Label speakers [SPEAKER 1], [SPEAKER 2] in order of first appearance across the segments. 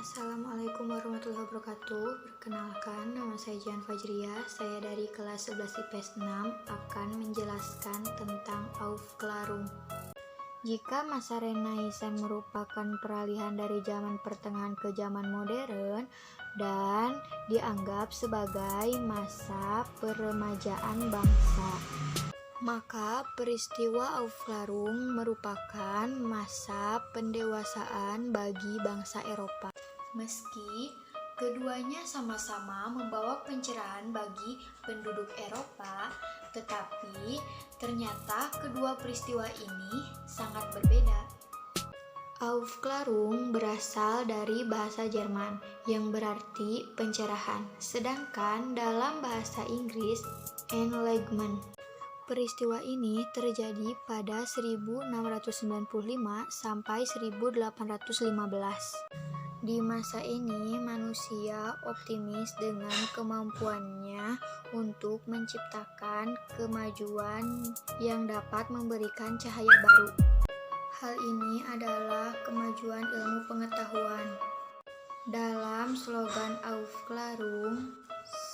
[SPEAKER 1] Assalamualaikum warahmatullahi wabarakatuh. Perkenalkan, nama saya Jian Fajriah. Saya dari kelas 11 IPS 6 akan menjelaskan tentang Aufklärung. Jika masa Renaissance merupakan peralihan dari zaman pertengahan ke zaman modern dan dianggap sebagai masa peremajaan bangsa, maka peristiwa Aufklärung merupakan masa pendewasaan bagi bangsa Eropa. Meski keduanya sama-sama membawa pencerahan bagi penduduk Eropa, tetapi ternyata kedua peristiwa ini sangat berbeda. Aufklärung berasal dari bahasa Jerman yang berarti pencerahan, sedangkan dalam bahasa Inggris Enlightenment. Peristiwa ini terjadi pada 1695 sampai 1815. Di masa ini, manusia optimis dengan kemampuannya untuk menciptakan kemajuan yang dapat memberikan cahaya baru. Hal ini adalah kemajuan ilmu pengetahuan. Dalam slogan Aufklärung,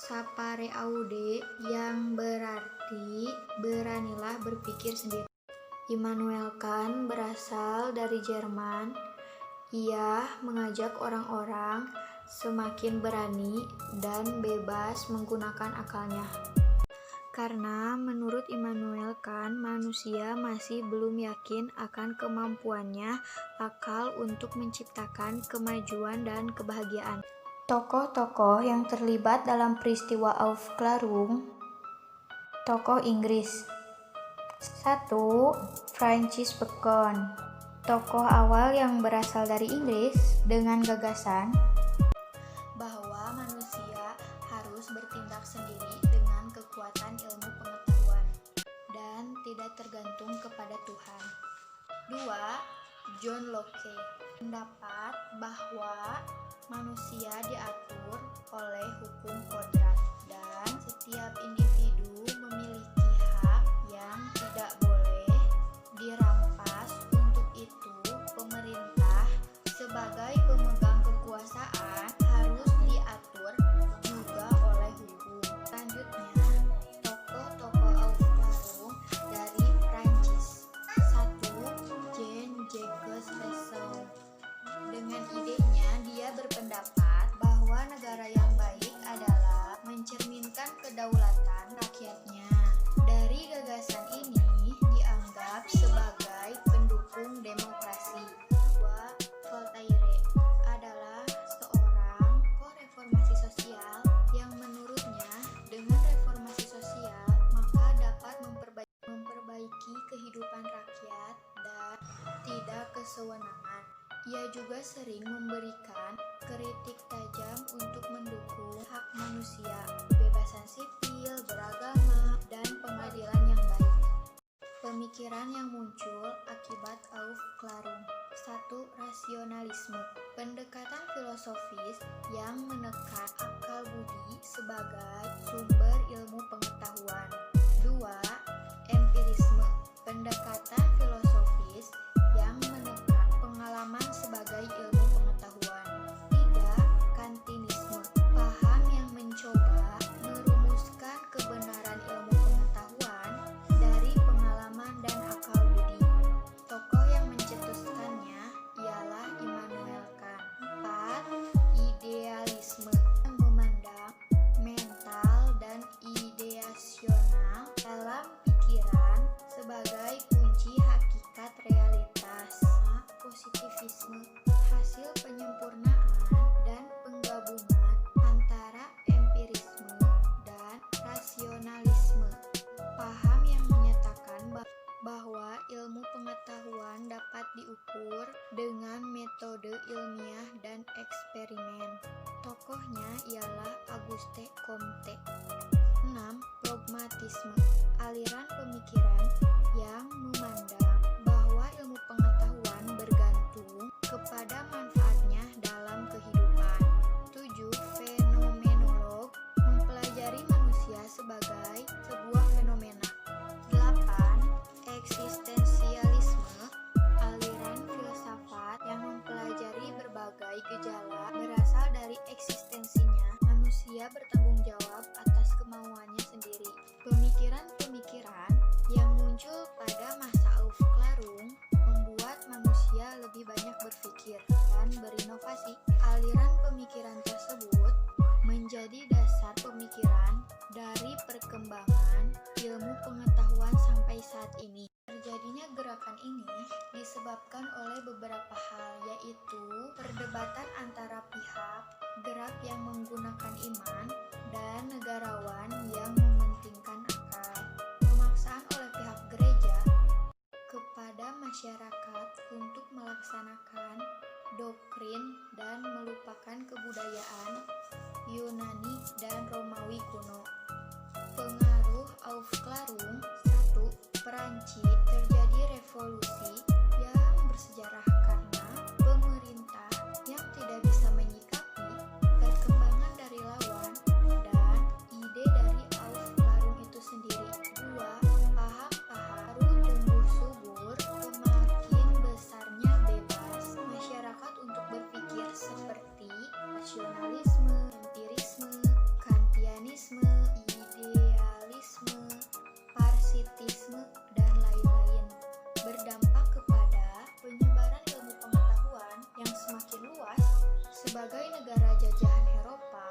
[SPEAKER 1] Sapere Aude, yang berarti beranilah berpikir sendiri. Immanuel Kant berasal dari Jerman. Ia mengajak orang-orang semakin berani dan bebas menggunakan akalnya. Karena menurut Immanuel Kant, manusia masih belum yakin akan kemampuannya akal untuk menciptakan kemajuan dan kebahagiaan. Tokoh-tokoh yang terlibat dalam peristiwa Aufklärung. Tokoh Inggris. 1. Francis Bacon. Tokoh awal yang berasal dari Inggris dengan gagasan bahwa manusia harus bertindak sendiri dengan kekuatan ilmu pengetahuan dan tidak tergantung kepada Tuhan. 2. John Locke. Pendapat bahwa manusia diatur oleh hukum kodrat dan setiap individu memiliki hak yang tidak boleh dirampas. Untuk itu, pemerintah sebagai pemegang kekuasaan harus diatur juga oleh hukum. Selanjutnya, tokoh-tokoh Aufklärung dari Prancis. 1. Jean-Jacques Rousseau. Dengan idenya, dia berpendapat bahwa negara yang baik adalah mencerminkan kedaulatan rakyatnya. Dari gagasan ini dianggap sebagai pendukung demokrasi. 2. Voltaire adalah seorang reformasi sosial yang menurutnya dengan reformasi sosial maka dapat memperbaiki kehidupan rakyat dan tidak kesewenangan. Ia juga sering memberikan kritik tajam untuk mendukung hak manusia, kebebasan sipil, beragama, dan pengadilan yang baik. Pemikiran yang muncul akibat Aufklärung. 1. Rasionalisme. Pendekatan filosofis yang menekan akal budi sebagai sumber ilmu pengetahuan. 2. Empirisme. Pendekatan filosofis yang menekan pengalaman sebagai ilmu pengetahuan. 3. Kantinisme. Paham yang mencoba merumuskan kebenaran ilmu pengetahuan dari pengalaman dan akal budi. Tokoh yang mencetuskannya ialah Immanuel Kant. 4. Idealisme. Yang memandang mental dan ideasional dalam pikiran sebagai kunci hakikat realitas. Positivisme. Hasil penyempurnaan dan penggabungan antara empirisme dan rasionalisme. Paham yang menyatakan bahwa ilmu pengetahuan dapat diukur dengan metode ilmiah dan eksperimen. Tokohnya ialah Auguste Comte. 6. Pragmatisme. Aliran pemikiran yang memandang bahwa ilmu pengetahuan bergantung kepada manfaatnya dalam kehidupan. 7. Fenomenolog. Mempelajari manusia sebagai sebuah fenomena. 8. Eksistensialisme. Aliran filsafat yang mempelajari berbagai gejala berinovasi. Aliran pemikiran tersebut menjadi dasar pemikiran dari perkembangan ilmu pengetahuan sampai saat ini. Terjadinya gerakan ini disebabkan oleh beberapa hal, yaitu perdebatan antara pihak gerak yang menggunakan iman dan negarawan yang mementingkan akal. Pemaksaan oleh pihak gereja kepada masyarakat untuk melaksanakan doktrin dan melupakan kebudayaan Yunani dan Romawi kuno. Pengaruh Aufklärung 1. Perancis, terjadi revolusi yang bersejarah karena pemerintah yang tidak bisa menyikapi perkembangan dari lawan dan ide dari Aufklärung itu sendiri. 2. Paham-paham baru tumbuh subur, semakin besarnya bebas masyarakat untuk berpikir seperti rasionalisme, empirisme, kantianisme, idealisme, parsitisme, dan lain-lain, berdampak kepada penyebaran ilmu pengetahuan yang semakin luas. Sebagai negara jajahan Eropa,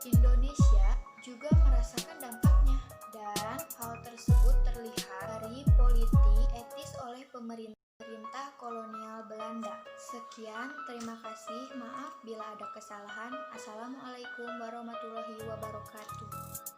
[SPEAKER 1] Indonesia juga merasakan dampaknya, dan hal tersebut terlihat dari politik etis oleh pemerintah kolonial Belanda. Sekian, terima kasih. Maaf bila ada kesalahan. Assalamualaikum warahmatullahi wabarakatuh.